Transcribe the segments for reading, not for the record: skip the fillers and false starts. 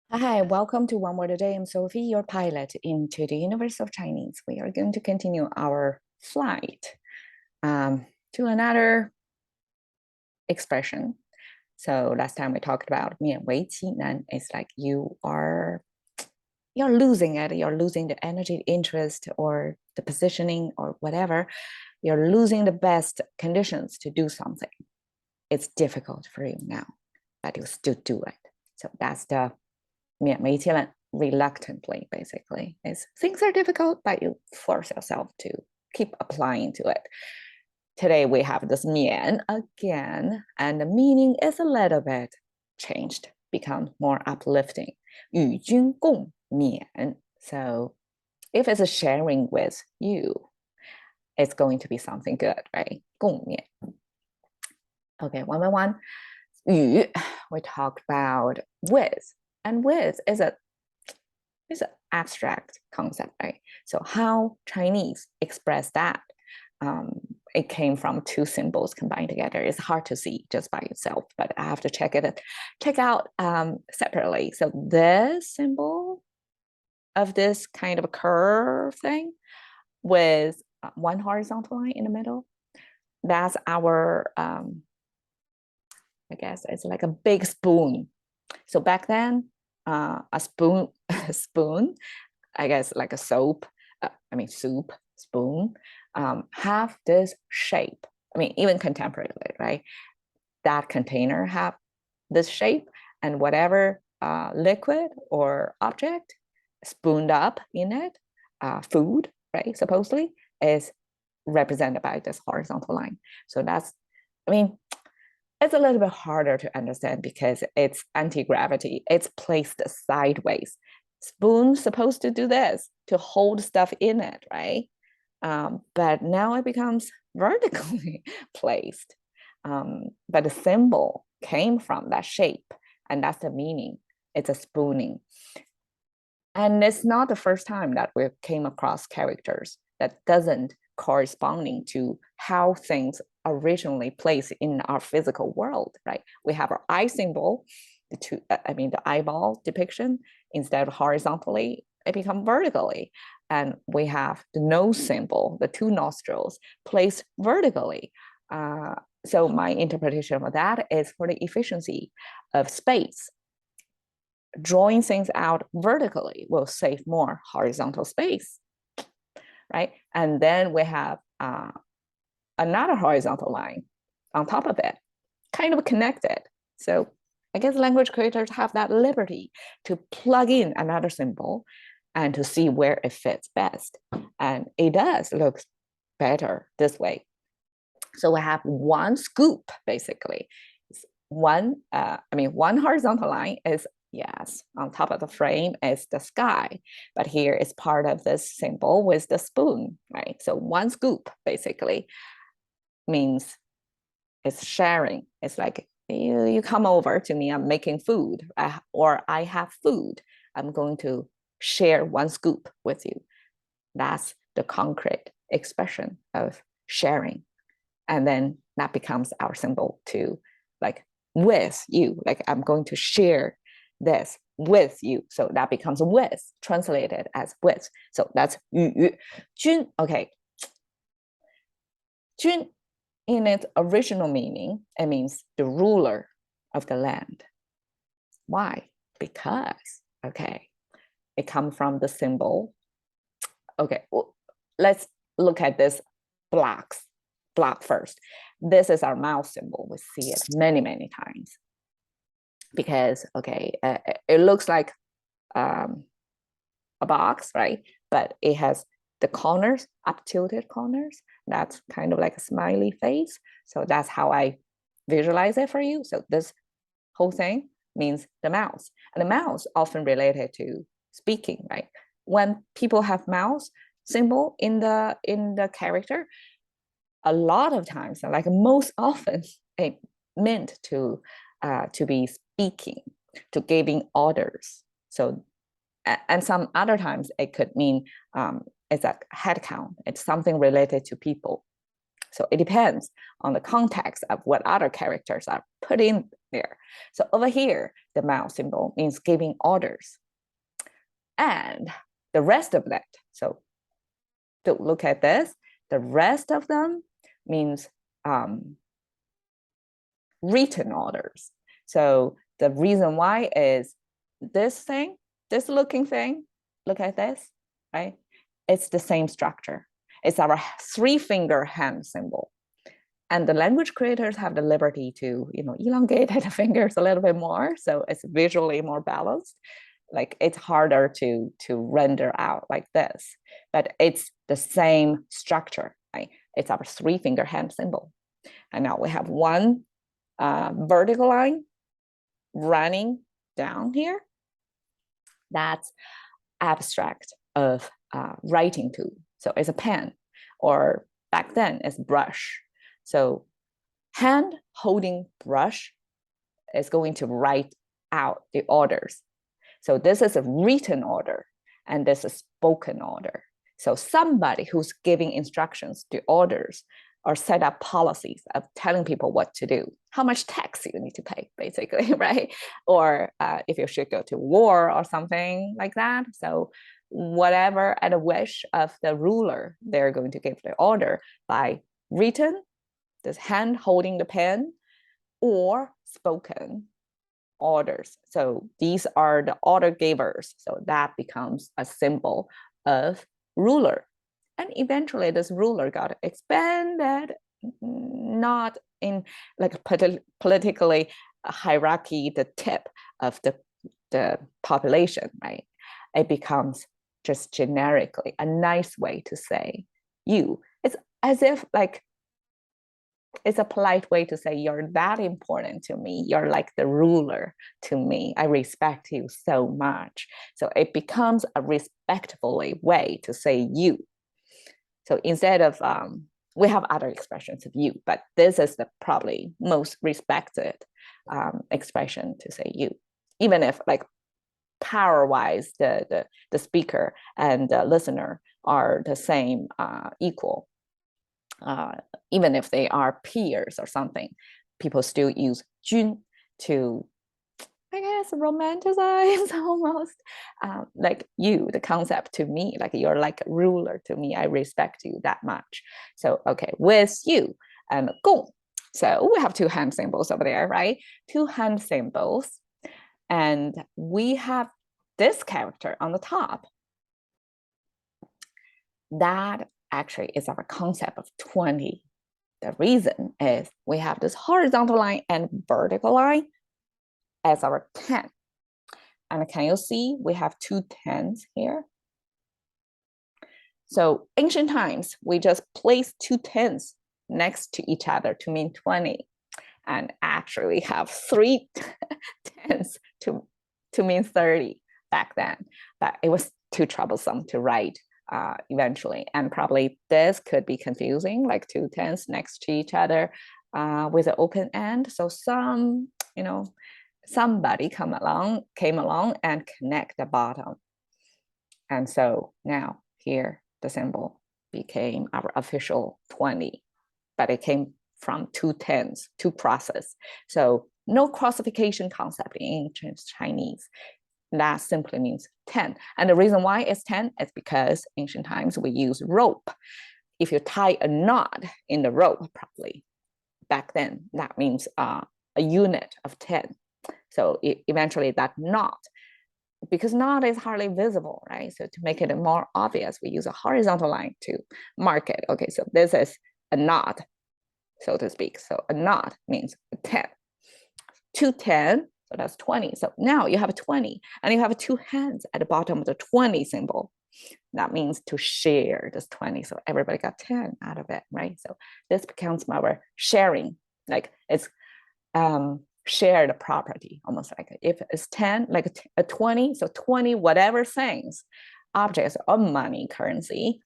Hi, welcome to One Word a Day. I'm Sophie, your pilot into the universe of Chinese. We are going to continue our flight to another expression. So last time we talked about 勉为其难. It's like you're losing it. You're losing the energy, interest, or the positioning, or whatever. You're losing the best conditions to do something. It's difficult for you now, but you still do it. So that's the 勉为其难, reluctantly, basically. Things are difficult, but you force yourself to keep applying to it. Today we have this 勉 again, and the meaning is a little bit changed, become more uplifting. 与君共勉. So if it's a sharing with you, it's going to be something good, right? 共勉. Okay, one by one. 与, we talked about with. And with is an abstract concept, right? So how Chinese express that, it came from two symbols combined together. It's hard to see just by itself, but I have to check out separately. So this symbol of this kind of a curve thing with one horizontal line in the middle, that's our, I guess it's like a big spoon. So back then, a spoon, I guess like a soup spoon, have this shape. I mean, even contemporarily, right? That container have this shape, and whatever liquid or object spooned up in it, food, right? Supposedly is represented by this horizontal line. So that's, I mean, it's a little bit harder to understand because it's anti-gravity. It's placed sideways. Spoon's supposed to do this, to hold stuff in it, right? But now it becomes vertically placed. But the symbol came from that shape, and that's the meaning. It's a spooning. And it's not the first time that we came across characters that doesn't corresponding to how things originally placed in our physical world, right? We have our eye symbol, the eyeball depiction, instead of horizontally, it becomes vertically. And we have the nose symbol, the two nostrils, placed vertically. So my interpretation of that is for the efficiency of space. Drawing things out vertically will save more horizontal space, right? And then we have another horizontal line on top of it, kind of connected. So I guess language creators have that liberty to plug in another symbol and to see where it fits best. And it does look better this way. So we have one scoop, basically. One horizontal line is, yes, on top of the frame is the sky, but here is part of this symbol with the spoon, right? So one scoop basically means it's sharing. It's like you come over to me, I'm making food, or I have food. I'm going to share one scoop with you. That's the concrete expression of sharing. And then that becomes our symbol to, like, with you, like I'm going to share this with you. So that becomes with, translated as with. So that's 与君. Okay. 君 in its original meaning, it means the ruler of the land. Why? Because, okay, it comes from the symbol. Okay, well, let's look at this block first. This is our mouse symbol. We see it many, many times. Because, okay, it looks like a box, right? But it has the corners, up tilted corners. That's kind of like a smiley face. So that's how I visualize it for you. So this whole thing means the mouse. And the mouse often related to speaking, right? When people have mouse symbol in the character, a lot of times, like most often, it meant to be speaking, to giving orders. So, and some other times it could mean it's a head count. It's something related to people. So it depends on the context of what other characters are put in there. So over here, the mouse symbol means giving orders. And the rest of that, so to look at this, the rest of them means written orders. So the reason why is this thing, this looking thing, look at this, right? It's the same structure. It's our 3-finger hand symbol. And the language creators have the liberty to, elongate the fingers a little bit more. So it's visually more balanced. Like it's harder to render out like this, but it's the same structure, right? It's our 3-finger hand symbol. And now we have one vertical line running down here. That's abstract of writing tool. So it's a pen, or back then it's brush. So hand holding brush is going to write out the orders. So this is a written order, and this is spoken order. So somebody who's giving instructions to orders or set up policies of telling people what to do, how much tax you need to pay, basically, right? Or if you should go to war or something like that. So whatever at a wish of the ruler, they're going to give the order by written, this hand holding the pen, or spoken orders. So these are the order givers. So that becomes a symbol of ruler. And eventually this ruler got expanded, not in like politically hierarchy, the tip of the population, right? It becomes just generically a nice way to say you. It's as if like, it's a polite way to say you're that important to me. You're like the ruler to me. I respect you so much. So it becomes a respectful way to say you. So instead of, we have other expressions of you, but this is the probably most respected expression to say you. Even if like power-wise, the speaker and the listener are the same, equal. Even if they are peers or something, people still use 君 to, I guess, romanticize almost, like you, the concept to me, like you're like a ruler to me. I respect you that much. So, okay, with you and 共. So we have 2 hand symbols over there, right? 2 hand symbols. And we have this character on the top. That actually is our concept of 20. The reason is we have this horizontal line and vertical line as our 10. And can you see we have 2 10s here? So ancient times, we just place 2 10s next to each other to mean 20. And actually we have 3 10s to mean 30 back then. But it was too troublesome to write eventually, and probably this could be confusing, like 2 10s next to each other with an open end. So somebody came along and connect the bottom, and so now here the symbol became our official 20, but it came from 2 10s, 2 crosses. So no crossification concept in ancient Chinese. That simply means 10. And the reason why it's 10 is because ancient times we use rope. If you tie a knot in the rope properly, back then, that means a unit of 10. So eventually that knot, because knot is hardly visible, right? So to make it more obvious, we use a horizontal line to mark it. Okay, so this is a knot, so to speak. So a knot means 10. 2 10, so that's 20. So now you have 20, and you have 2 hands at the bottom of the 20 symbol. That means to share this 20. So everybody got 10 out of it, right? So this becomes our sharing, like it's shared property, almost like if it's 10, like a 20, so 20 whatever things, objects or money, currency.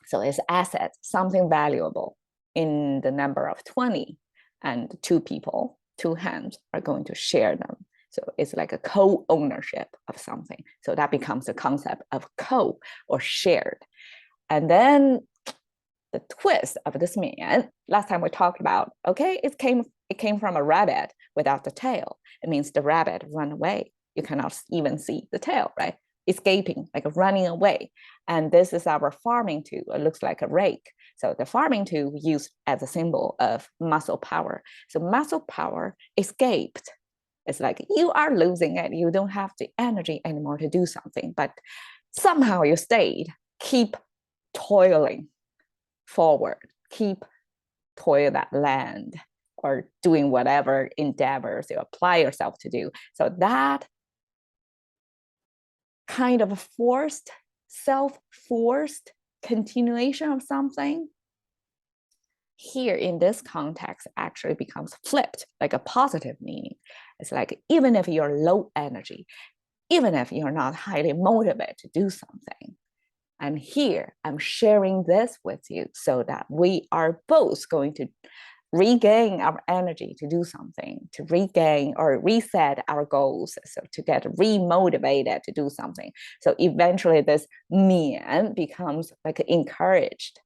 So it's assets, something valuable in the number of 20, and 2 people, 2 hands are going to share them. So it's like a co-ownership of something. So that becomes the concept of co or shared. And then the twist of this man, last time we talked about, okay, it came from a rabbit, without the tail. It means the rabbit run away. You cannot even see the tail, right? Escaping, like running away. And this is our farming tool. It looks like a rake. So the farming tool used as a symbol of muscle power. So muscle power escaped. It's like you are losing it. You don't have the energy anymore to do something, but somehow you stayed. Keep toiling forward. Keep toil that land or doing whatever endeavors you apply yourself to do. So that kind of forced, self-forced continuation of something here in this context actually becomes flipped, like a positive meaning. It's like, even if you're low energy, even if you're not highly motivated to do something, and here I'm sharing this with you so that we are both going to regain our energy to do something, to regain or reset our goals, so to get remotivated to do something. So eventually this mian becomes like encouraged.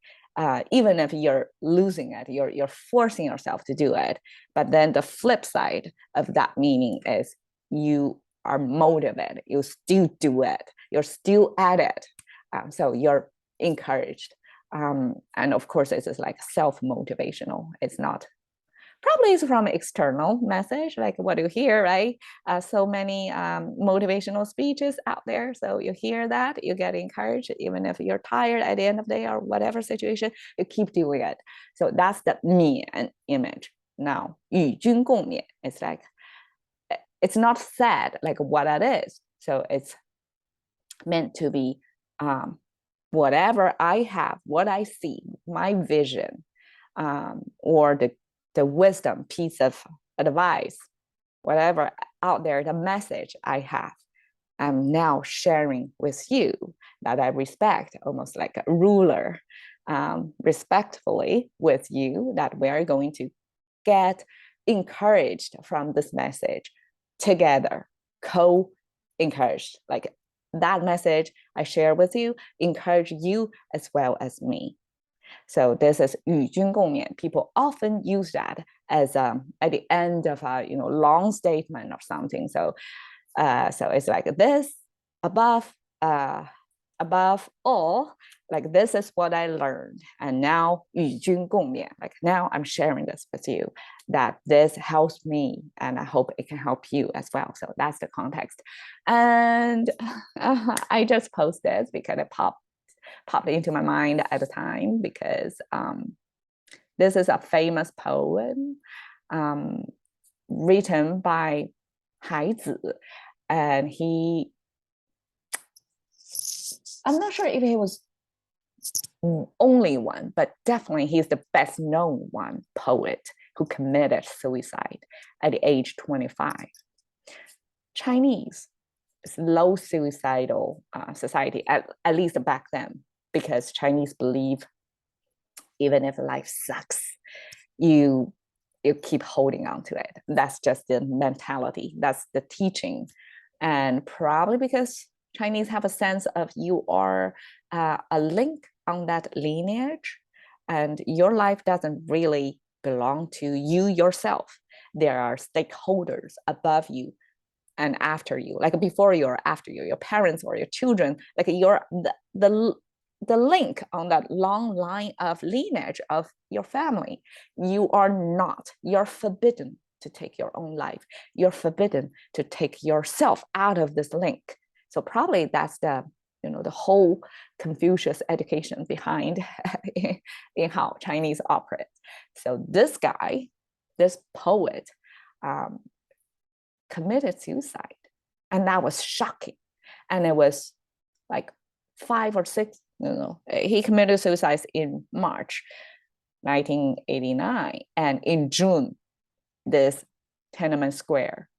Even if you're losing it, you're forcing yourself to do it. But then the flip side of that meaning is you are motivated, you still do it, you're still at it. So you're encouraged. And of course, this is like self-motivational. It's not, probably it's from external message, like what you hear, right? So many motivational speeches out there. So you hear that, you get encouraged, even if you're tired at the end of the day or whatever situation, you keep doing it. So that's the mian image. Now, 与君共勉, it's like, it's not said like what that is. So it's meant to be whatever I have, what I see, my vision, or the wisdom piece of advice, whatever out there, the message I have, I'm now sharing with you that I respect, almost like a ruler, respectfully with you, that we're going to get encouraged from this message together, co-encouraged, like that message I share with you, encourage you as well as me. So this is 与君共勉. People often use that as at the end of a long statement or something. So so it's like this, above all, like this is what I learned, and now 与君共勉, like now I'm sharing this with you, that this helps me and I hope it can help you as well. So that's the context. And I just post this because it popped into my mind at the time, because this is a famous poem written by Haizi, and I'm not sure if he was only one, but definitely he's the best known one poet who committed suicide at the age 25. Chinese is low suicidal society, at least back then, because Chinese believe even if life sucks, you keep holding on to it. That's just the mentality, that's the teaching. And probably because Chinese have a sense of you are a link on that lineage, and your life doesn't really belong to you yourself. There are stakeholders above you and after you, like before you or after you, your parents or your children, like you're the link on that long line of lineage of your family. You are not, you're forbidden to take your own life. You're forbidden to take yourself out of this link. So probably that's the the whole Confucius education behind in how Chinese operate. So this guy, this poet, committed suicide, and that was shocking. And it was like 5 or 6, he committed suicide in March 1989, and in June, this Tiananmen Square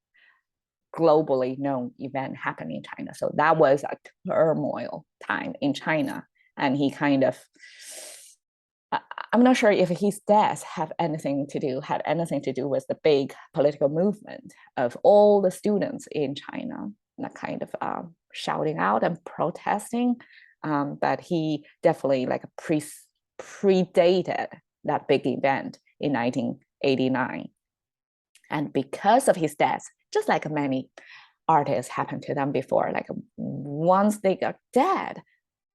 globally known event happened in China. So that was a turmoil time in China, and he kind of, I'm not sure if his death had anything to do with the big political movement of all the students in China, that kind of shouting out and protesting, but he definitely like predated that big event in 1989. And because of his death, just like many artists happened to them before, like once they got dead,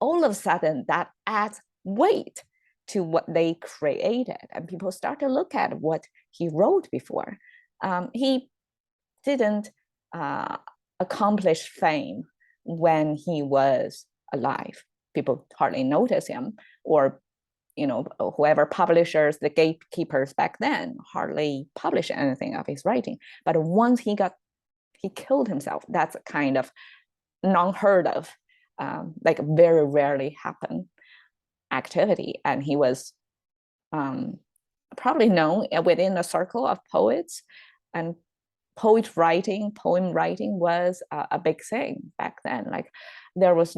all of a sudden that adds weight to what they created. And people start to look at what he wrote before. He didn't accomplish fame when he was alive. People hardly notice him, or whoever publishers, the gatekeepers back then hardly published anything of his writing. But once he killed himself, that's a kind of non-heard of, like very rarely happen activity. And he was probably known within a circle of poets, and poem writing was a big thing back then. Like there was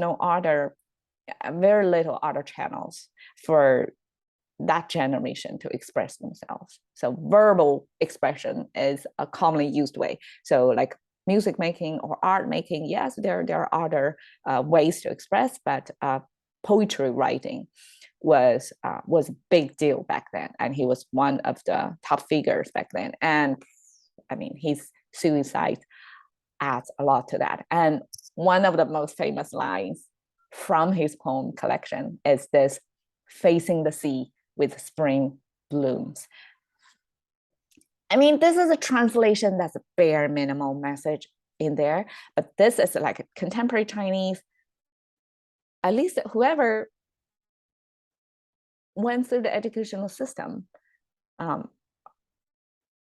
very little other channels for that generation to express themselves. So verbal expression is a commonly used way. So like music making or art making, yes, there are other ways to express, but poetry writing was a big deal back then, and he was one of the top figures back then. And I mean, his suicide adds a lot to that. And one of the most famous lines from his poem collection is this: "Facing the sea with spring blooms." I mean, this is a translation that's a bare minimal message in there, but this is like a contemporary Chinese. At least whoever went through the educational system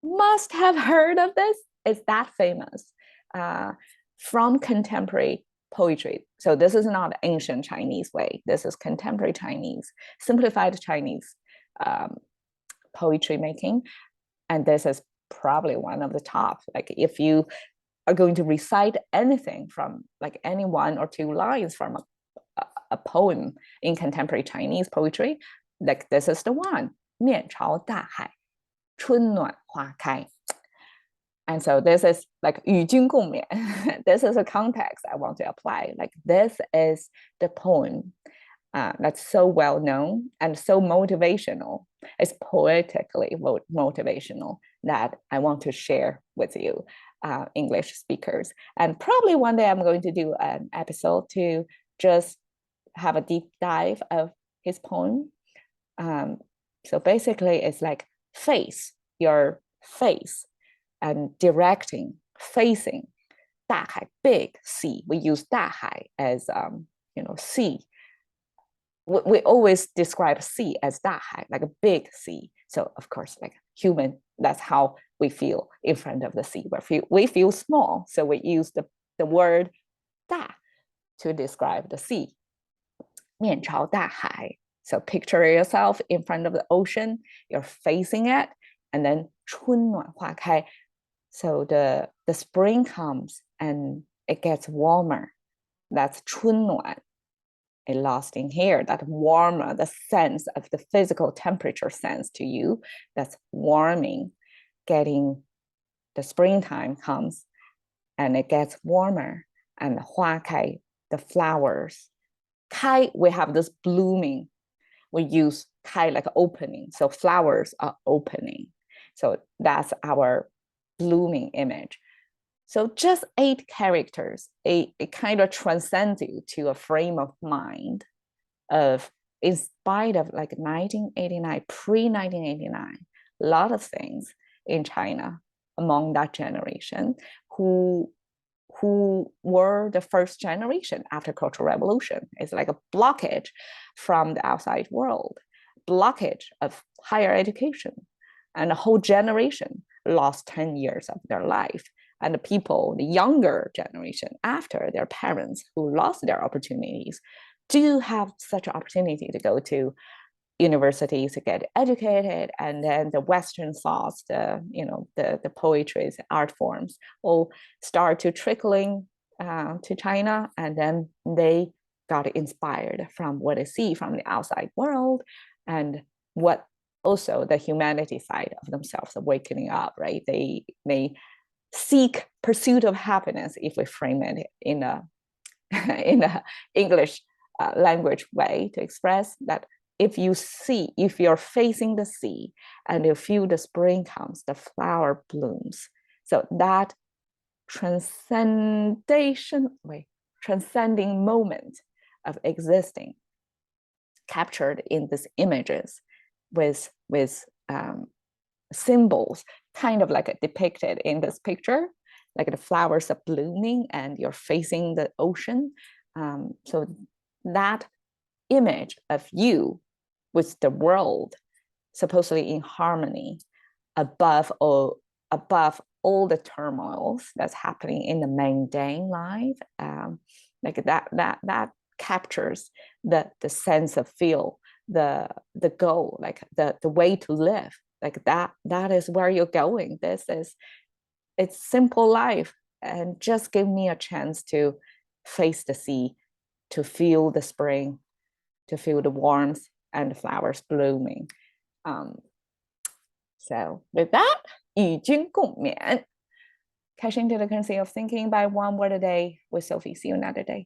must have heard of this. It's that famous from contemporary poetry. So this is not ancient Chinese way. This is contemporary Chinese, simplified Chinese poetry making. And this is probably one of the top. Like if you are going to recite anything from like any 1 or 2 lines from a poem in contemporary Chinese poetry, like this is the one: 面朝大海，春暖花开. And so this is like 与君共勉. This is a context I want to apply. Like this is the poem that's so well known and so motivational. It's poetically motivational that I want to share with you, English speakers. And probably one day I'm going to do an episode to just have a deep dive of his poem. So basically it's like face, your face, and directing, facing 大海, big sea. We use 大海 as sea. We always describe sea as 大海, like a big sea. So of course, like human, that's how we feel in front of the sea. We feel small, so we use the word 大 to describe the sea. 面朝大海. So picture yourself in front of the ocean, you're facing it, and then 春暖花开. So the spring comes and it gets warmer. That's 春暖. It lost in here, that warmer, the sense of the physical temperature sense to you, that's warming, getting the springtime comes and it gets warmer, and 花开, the flowers. 开, we have this blooming. We use 开 like opening. So flowers are opening. So that's our blooming image. So just 8 characters, it kind of transcends you to a frame of mind of, in spite of like 1989, pre-1989, a lot of things in China among that generation who were the first generation after Cultural Revolution. It's like a blockage from the outside world, blockage of higher education, and a whole generation lost 10 years of their life. And the people, the younger generation after their parents who lost their opportunities, do have such an opportunity to go to universities to get educated, and then the Western thoughts, the poetry, the art forms all start to trickling to China, and then they got inspired from what they see from the outside world, and what also the humanity side of themselves awakening up, right? They seek pursuit of happiness, if we frame it in a English language way to express that if you're facing the sea and you feel the spring comes, the flower blooms. So that transcending moment of existing captured in these images with symbols kind of like depicted in this picture, like the flowers are blooming and you're facing the ocean. So that image of you with the world supposedly in harmony above all the turmoils that's happening in the mundane life, like that captures the sense of feel, the goal, like the way to live, like that is where you're going. It's simple life, and just give me a chance to face the sea, to feel the spring, to feel the warmth and the flowers blooming. So with that, 与君共勉. Cash into the currency of thinking by one word a day with Sophie. See you another day.